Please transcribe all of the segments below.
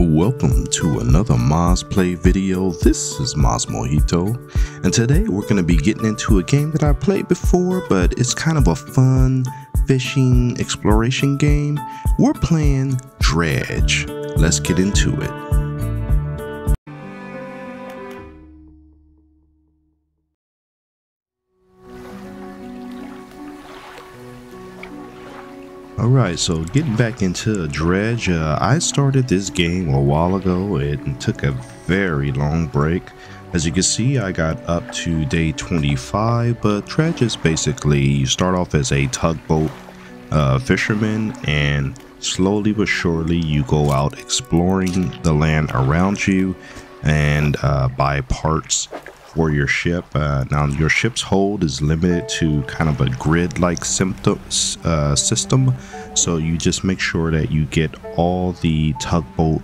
Welcome to another Maz Play video. This is MazMojito, and today we're going to be getting into a game that I played before, but it's kind of a fun fishing exploration game. We're playing Dredge. Let's get into it. Alright, so getting back into Dredge, I started this game a while ago. It took a very long break. As you can see, I got up to day 25, but Dredge is basically, you start off as a tugboat fisherman, and slowly but surely you go out exploring the land around you and buy parts for your ship. Now your ship's hold is limited to kind of a grid-like system, so you just make sure that you get all the tugboat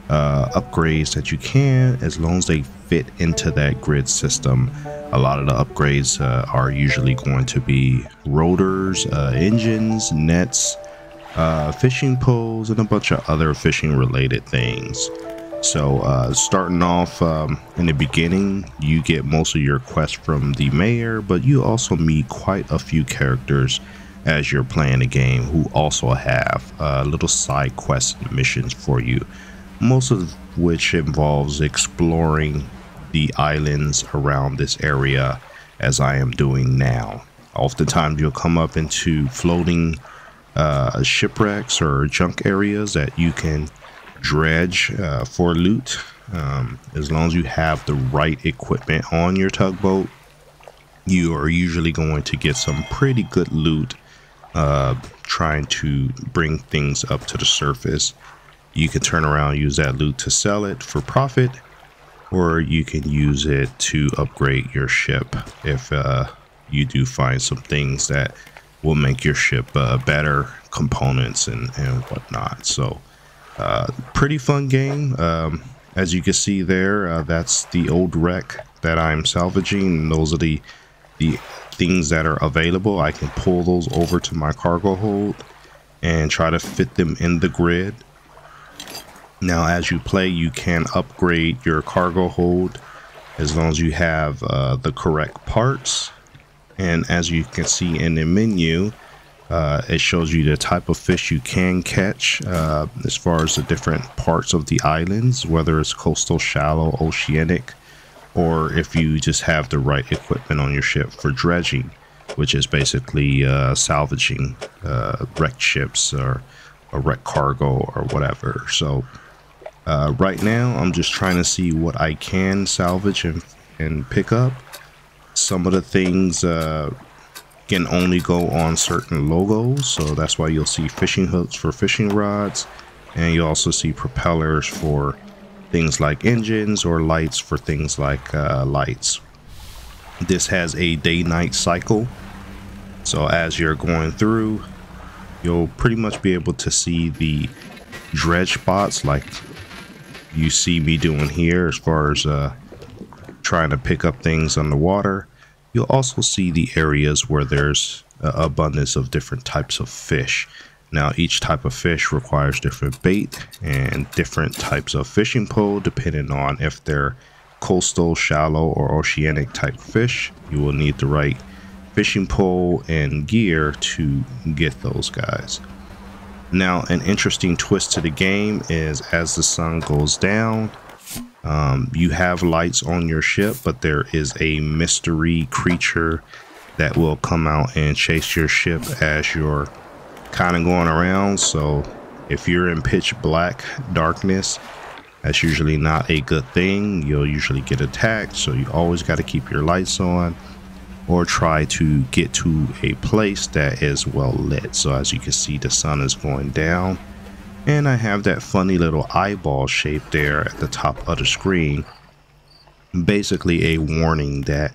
upgrades that you can, as long as they fit into that grid system. A lot of the upgrades are usually going to be rotors, engines, nets, fishing poles, and a bunch of other fishing related things. So starting off in the beginning, you get most of your quests from the mayor, but you also meet quite a few characters as you're playing the game who also have little side quests and missions for you, most of which involves exploring the islands around this area, as I am doing now. Oftentimes you'll come up into floating shipwrecks or junk areas that you can dredge for loot. As long as you have the right equipment on your tugboat, you are usually going to get some pretty good loot trying to bring things up to the surface. You can turn around and use that loot to sell it for profit, or you can use it to upgrade your ship if you do find some things that will make your ship better, components and whatnot. So pretty fun game. As you can see there, that's the old wreck that I'm salvaging. Those are the things that are available. I can pull those over to my cargo hold and try to fit them in the grid. Now as you play, you can upgrade your cargo hold as long as you have the correct parts. And as you can see in the menu, it shows you the type of fish you can catch as far as the different parts of the islands, whether it's coastal, shallow, oceanic, or if you just have the right equipment on your ship for dredging, which is basically salvaging wrecked ships or a wrecked cargo or whatever. So right now I'm just trying to see what I can salvage and pick up. Some of the things can only go on certain logos, so that's why you'll see fishing hooks for fishing rods, and you also see propellers for things like engines, or lights for things like lights. This has a day-night cycle, so as you're going through, you'll pretty much be able to see the dredge spots like you see me doing here, as far as trying to pick up things underwater. You'll also see the areas where there's abundance of different types of fish. Now each type of fish requires different bait and different types of fishing pole, depending on if they're coastal, shallow, or oceanic type fish. You will need the right fishing pole and gear to get those guys. Now an interesting twist to the game is, as the sun goes down, you have lights on your ship, but there is a mystery creature that will come out and chase your ship as you're kind of going around. So if you're in pitch black darkness, that's usually not a good thing. You'll usually get attacked, so you always got to keep your lights on, or try to get to a place that is well lit. So as you can see, the sun is going down, and I have that funny little eyeball shape there at the top of the screen, basically a warning that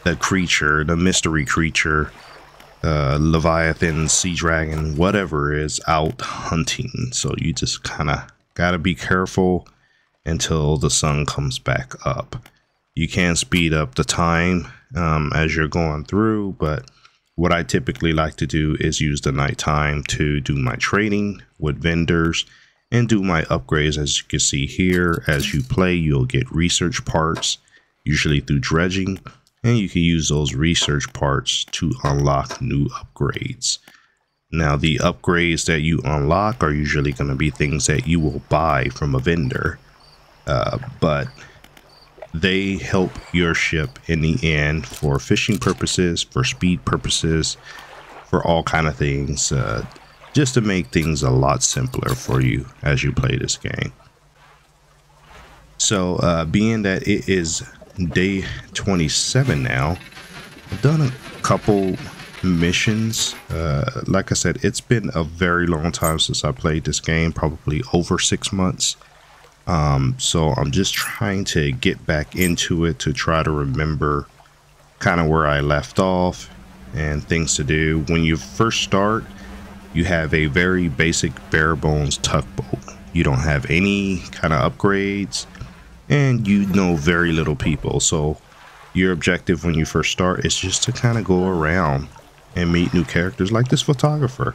the creature, the mystery creature, Leviathan, sea dragon, whatever, is out hunting. So you just kind of gotta be careful until the sun comes back up. You can speed up the time as you're going through, but what I typically like to do is use the nighttime to do my trading with vendors and do my upgrades. As you can see here, as you play, you'll get research parts, usually through dredging, and you can use those research parts to unlock new upgrades. Now, the upgrades that you unlock are usually going to be things that you will buy from a vendor, but they help your ship in the end for fishing purposes, for speed purposes, for all kind of things, just to make things a lot simpler for you as you play this game. So being that it is day 27 now, I've done a couple missions. Like I said, it's been a very long time since I played this game, probably over 6 months. So I'm just trying to get back into it to try to remember kind of where I left off and things to do. When you first start, you have a very basic bare bones tugboat. You don't have any kind of upgrades, and you know very little people. So your objective when you first start is just to kind of go around and meet new characters like this photographer.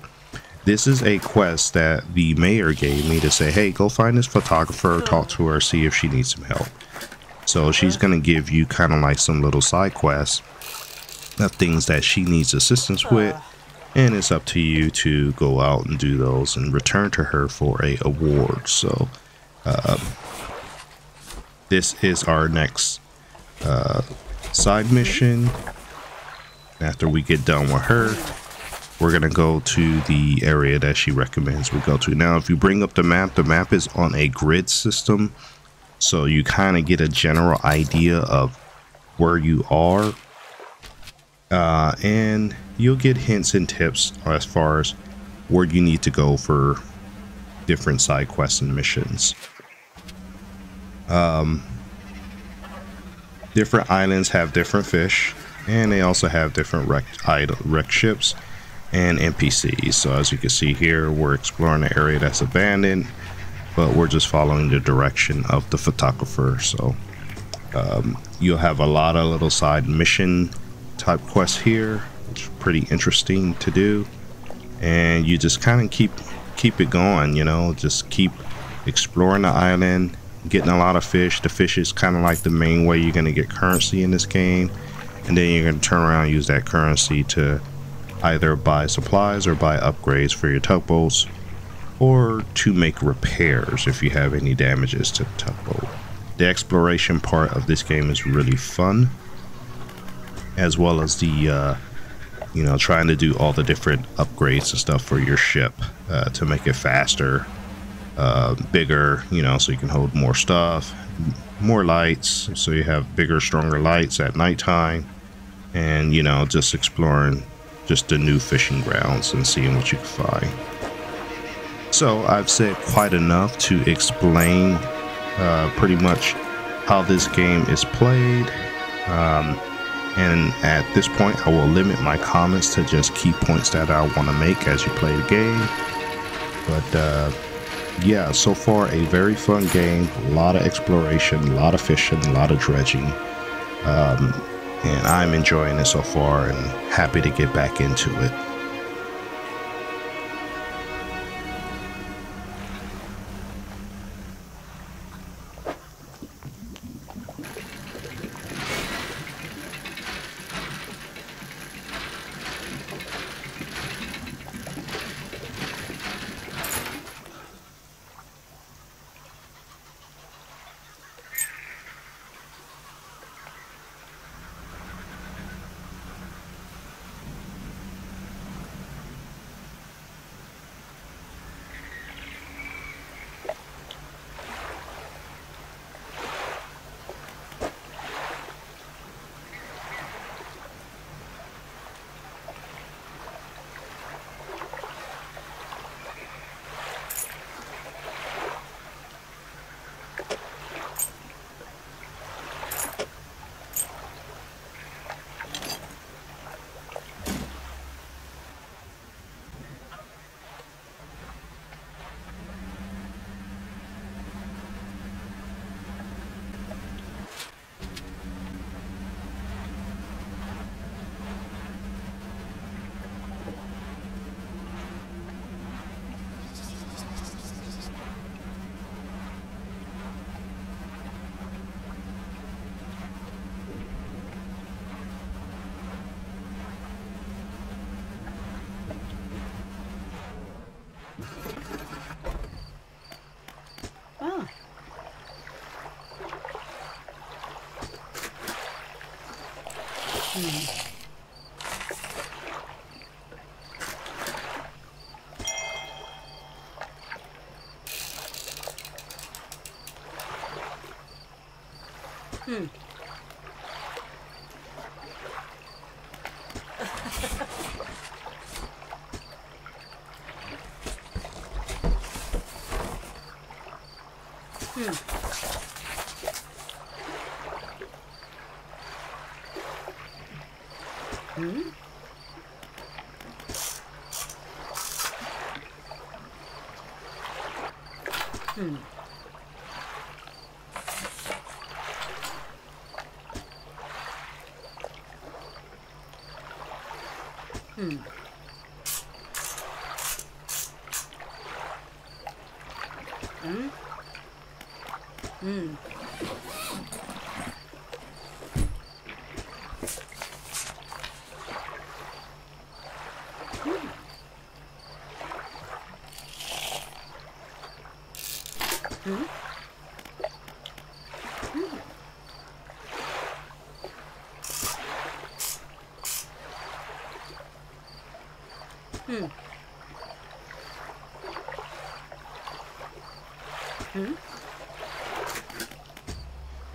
This is a quest that the mayor gave me to say, hey, go find this photographer, talk to her, see if she needs some help. So she's going to give you kind of like some little side quests of things that she needs assistance with. And it's up to you to go out and do those and return to her for a award. So this is our next side mission. After we get done with her, we're going to go to the area that she recommends we go to. Now, if you bring up the map is on a grid system. So you kind of get a general idea of where you are. And you'll get hints and tips as far as where you need to go for different side quests and missions. Different islands have different fish, and they also have different wreck ships and NPCs. So as you can see here, we're exploring an area that's abandoned, but we're just following the direction of the photographer. So you'll have a lot of little side mission type quests here, which are pretty interesting to do, and you just kind of keep it going, you know, just keep exploring the island, getting a lot of fish. The fish is kind of like the main way you're going to get currency in this game, and then you're going to turn around and use that currency to either buy supplies or buy upgrades for your tugboats, or to make repairs if you have any damages to the tugboat. The exploration part of this game is really fun, as well as the you know, trying to do all the different upgrades and stuff for your ship to make it faster, bigger, you know, so you can hold more stuff, more lights, so you have bigger, stronger lights at nighttime, and, you know, just exploring just the new fishing grounds and seeing what you can find. So I've said quite enough to explain pretty much how this game is played, and at this point I will limit my comments to just key points that I want to make as you play the game. But yeah, so far a very fun game, a lot of exploration, a lot of fishing, a lot of dredging, and I'm enjoying it so far and happy to get back into it.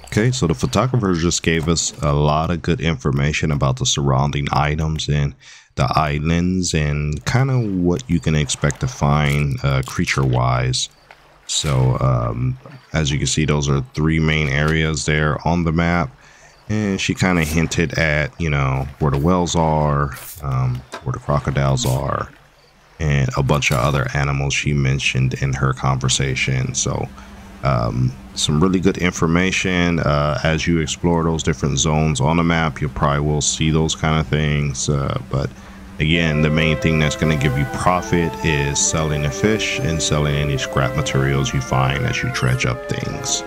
Okay, so the photographer just gave us a lot of good information about the surrounding items and the islands and kind of what you can expect to find creature-wise. So as you can see, those are 3 main areas there on the map. And she kind of hinted at, you know, where the whales are, where the crocodiles are, and a bunch of other animals she mentioned in her conversation. So some really good information. As you explore those different zones on the map, you probably will see those kind of things. But again, the main thing that's going to give you profit is selling the fish and selling any scrap materials you find as you dredge up things.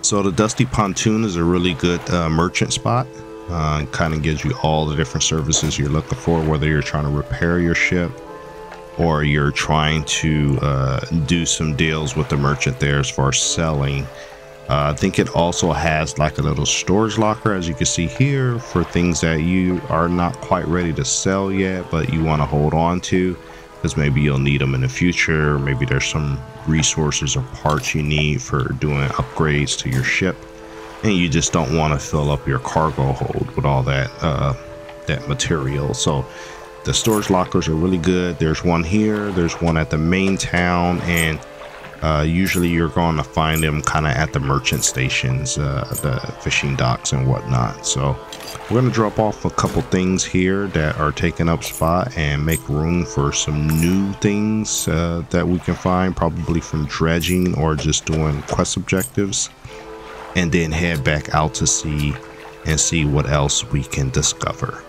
So the Dusty Pontoon is a really good merchant spot. Kind of gives you all the different services you're looking for, whether you're trying to repair your ship or you're trying to do some deals with the merchant there as far as selling. I think it also has like a little storage locker, as you can see here, for things that you are not quite ready to sell yet, but you want to hold on to because maybe you'll need them in the future. Maybe there's some resources or parts you need for doing upgrades to your ship, and you just don't want to fill up your cargo hold with all that that material. So the storage lockers are really good. There's one here, there's one at the main town, and usually you're going to find them kind of at the merchant stations, the fishing docks and whatnot. So we're going to drop off a couple things here that are taking up spot and make room for some new things that we can find, probably from dredging or just doing quest objectives, and then head back out to sea and see what else we can discover.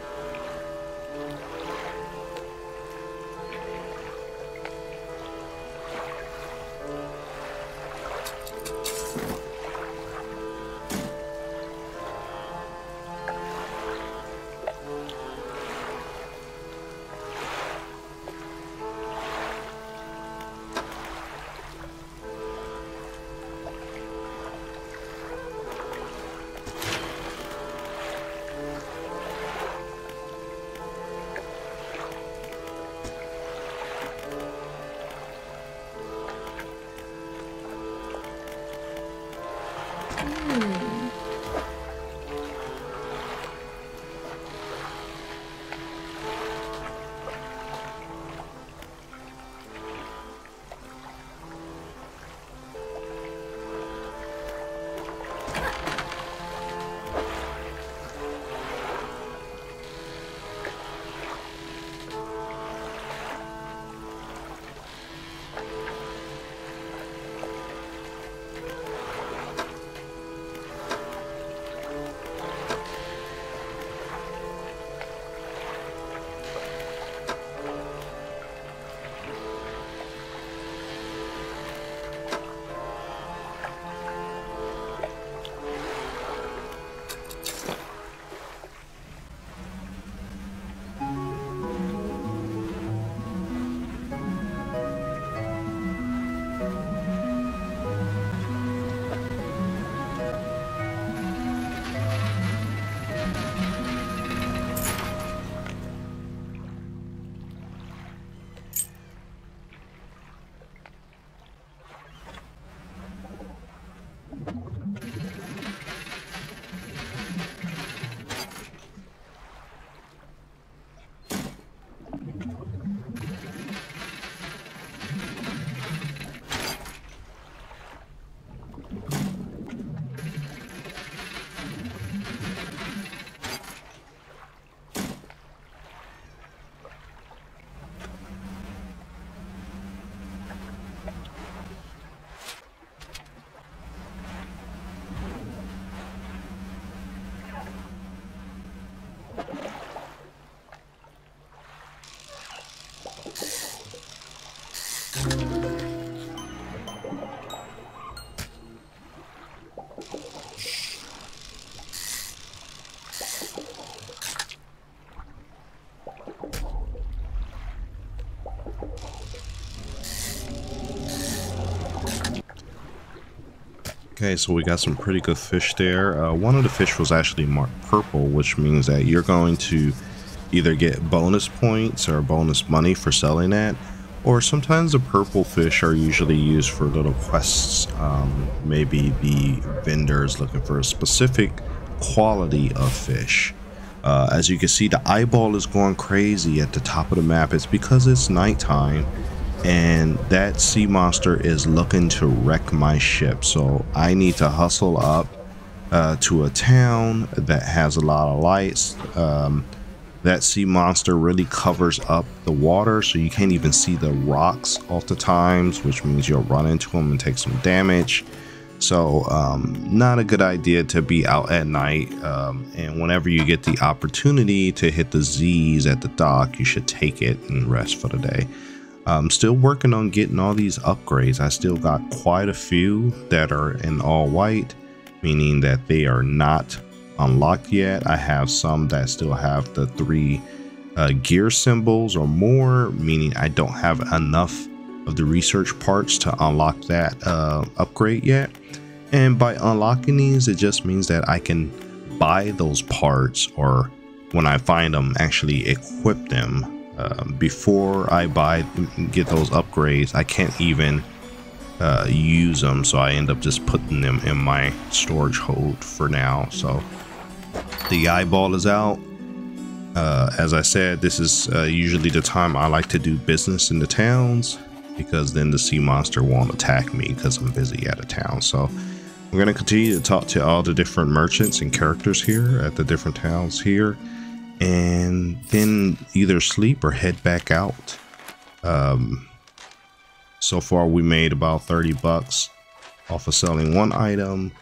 Okay, so we got some pretty good fish there. One of the fish was actually marked purple, which means that you're going to either get bonus points or bonus money for selling that, or sometimes the purple fish are usually used for little quests. Maybe the vendor is looking for a specific quality of fish. As you can see, the eyeball is going crazy at the top of the map. It's because it's nighttime and that sea monster is looking to wreck my ship, so I need to hustle up to a town that has a lot of lights. That sea monster really covers up the water, so you can't even see the rocks off the times, which means you'll run into them and take some damage. So not a good idea to be out at night, and whenever you get the opportunity to hit the Z's at the dock, you should take it and rest for the day. I'm still working on getting all these upgrades. I still got quite a few that are in all white, meaning that they are not unlocked yet. I have some that still have the 3 gear symbols or more, meaning I don't have enough of the research parts to unlock that upgrade yet. And by unlocking these, it just means that I can buy those parts, or when I find them, actually equip them. Before I get those upgrades, I can't even use them, so I end up just putting them in my storage hold for now. So the eyeball is out. As I said, this is usually the time I like to do business in the towns, because then the sea monster won't attack me because I'm busy out of town. So we're going to continue to talk to all the different merchants and characters here at the different towns here, and then either sleep or head back out. So far we made about 30 bucks off of selling one item.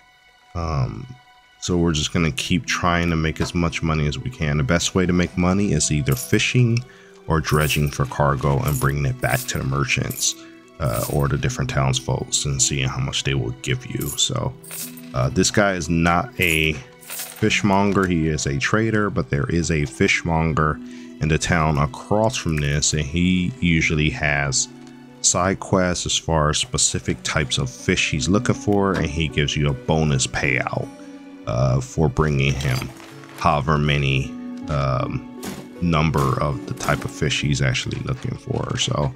So we're just going to keep trying to make as much money as we can. The best way to make money is either fishing or dredging for cargo and bringing it back to the merchants or the different townsfolks and seeing how much they will give you. So this guy is not a fishmonger, he is a trader, but there is a fishmonger in the town across from this, and he usually has side quests as far as specific types of fish he's looking for, and he gives you a bonus payout for bringing him however many number of the type of fish he's actually looking for. So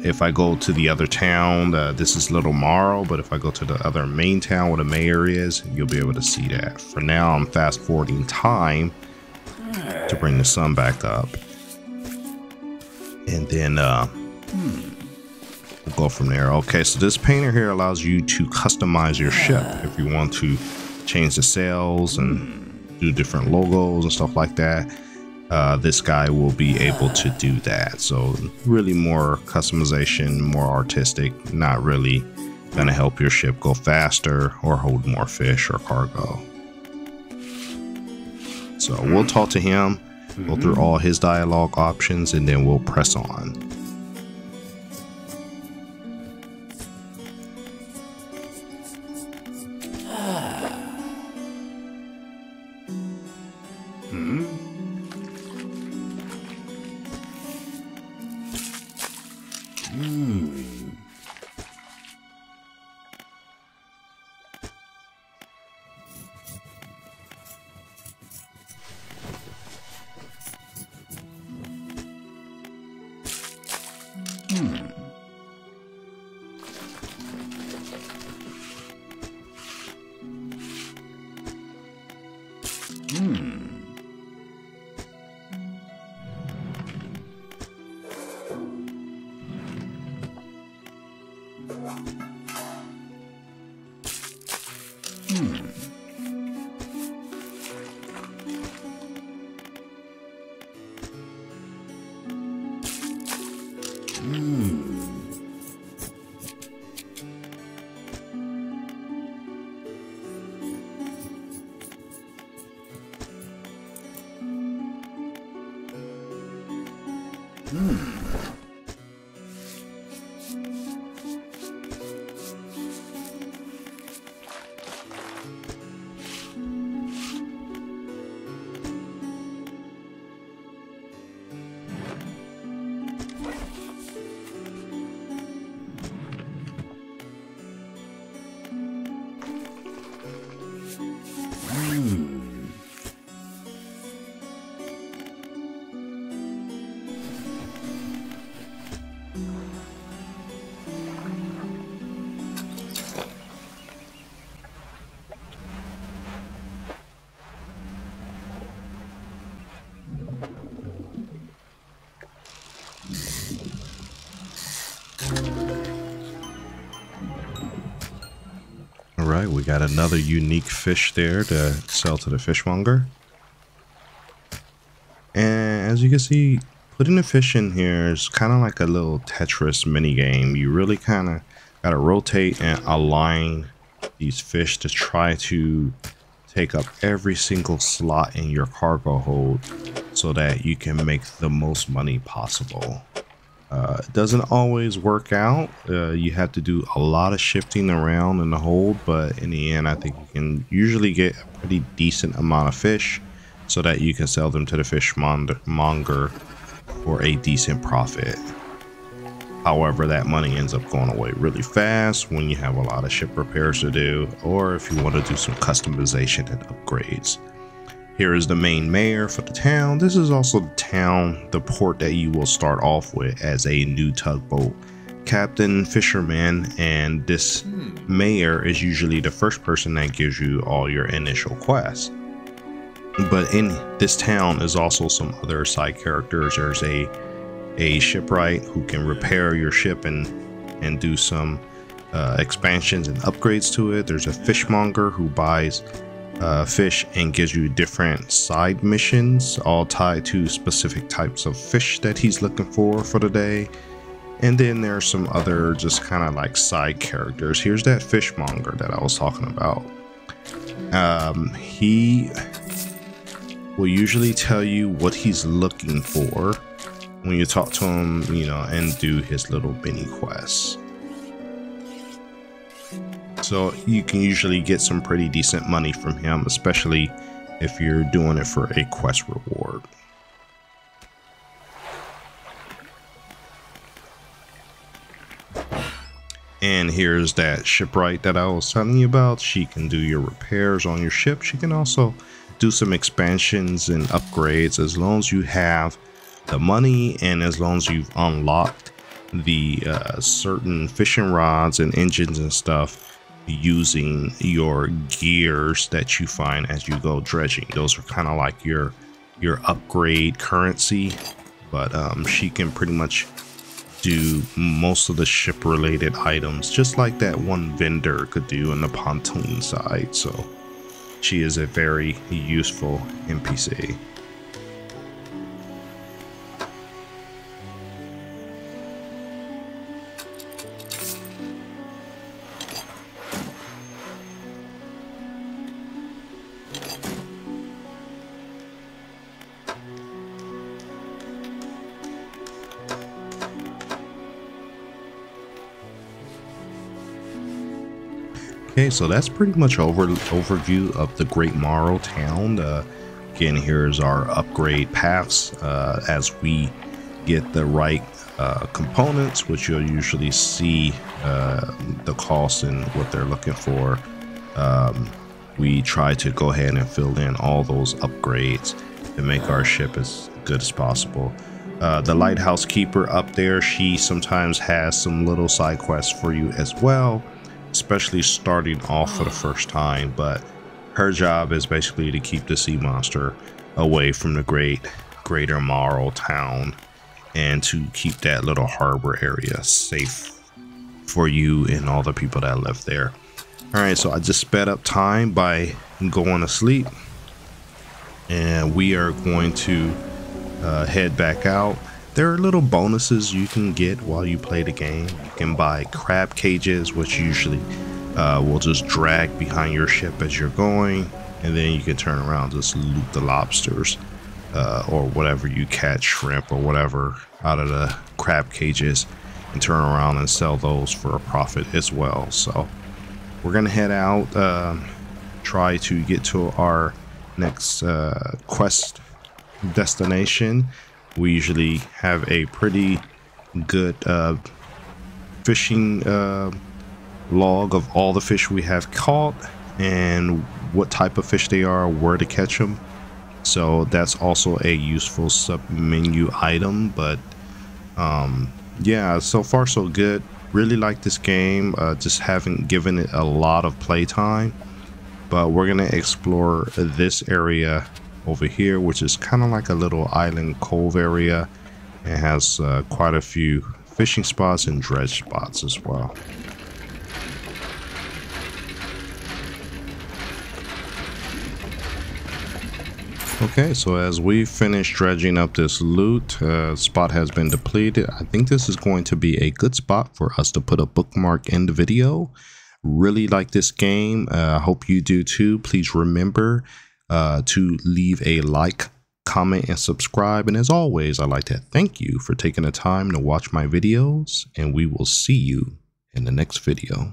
if I go to the other town, this is Little Morrow, but if I go to the other main town where the mayor is, you'll be able to see that. For now, I'm fast forwarding time to bring the sun back up, and then we'll go from there. Okay, so this painter here allows you to customize your ship if you want to change the sails and do different logos and stuff like that. This guy will be able to do that. So really more customization, more artistic, not really gonna help your ship go faster or hold more fish or cargo. So we'll talk to him, go through all his dialogue options, and then we'll press on. right, we got another unique fish there to sell to the fishmonger. And as you can see, putting the fish in here is kind of like a little Tetris mini game. You really kind of got to rotate and align these fish to try to take up every single slot in your cargo hold so that you can make the most money possible. It doesn't always work out. You have to do a lot of shifting around in the hold, but in the end I think you can usually get a pretty decent amount of fish so that you can sell them to the fishmonger for a decent profit. However, that money ends up going away really fast when you have a lot of ship repairs to do, or if you want to do some customization and upgrades. Here is the main mayor for the town. This is also the port that you will start off with as a new tugboat captain, fisherman, and this mayor is usually the first person that gives you all your initial quests. But in this town is also some other side characters. There's a shipwright who can repair your ship and do some expansions and upgrades to it. There's a fishmonger who buys fish and gives you different side missions, all tied to specific types of fish that he's looking for the day. And then there's some other just kind of like side characters. Here's that fishmonger that I was talking about. He will usually tell you what he's looking for when you talk to him, you know, and do his little mini quests. So you can usually get some pretty decent money from him, especially if you're doing it for a quest reward. And here's that shipwright that I was telling you about. She can do your repairs on your ship. She can also do some expansions and upgrades as long as you have the money and as long as you've unlocked the certain fishing rods and engines and stuff using your gears that you find as you go dredging. Those are kind of like your upgrade currency, but she can pretty much do most of the ship related items just like that one vendor could do on the pontoon side. So she is a very useful NPC. Okay, so that's pretty much overview of the Great Morrow town. Again, here's our upgrade paths as we get the right components, which you'll usually see the cost and what they're looking for. We try to go ahead and fill in all those upgrades to make our ship as good as possible. The lighthouse keeper up there, she sometimes has some little side quests for you as well, especially starting off for the first time, but her job is basically to keep the sea monster away from the greater Morrow town and to keep that little harbor area safe for you and all the people that live there. All right, so I just sped up time by going to sleep, and we are going to head back out. There are little bonuses you can get while you play the game. You can buy crab cages, which usually will just drag behind your ship as you're going, and then you can turn around and just loot the lobsters or whatever you catch, shrimp or whatever, out of the crab cages, and turn around and sell those for a profit as well. So we're gonna head out, try to get to our next quest destination. We usually have a pretty good fishing log of all the fish we have caught and what type of fish they are, where to catch them. So that's also a useful sub menu item. But yeah, so far so good. Really like this game. Just haven't given it a lot of playtime, but we're gonna explore this area over here, which is kind of like a little island cove area. It has quite a few fishing spots and dredge spots as well. Okay, so as we finish dredging up this loot, spot has been depleted. I think this is going to be a good spot for us to put a bookmark in the video. Really like this game. I hope you do too. Please remember to leave a like, comment, and subscribe. And as always, I'd like to thank you for taking the time to watch my videos, and we will see you in the next video.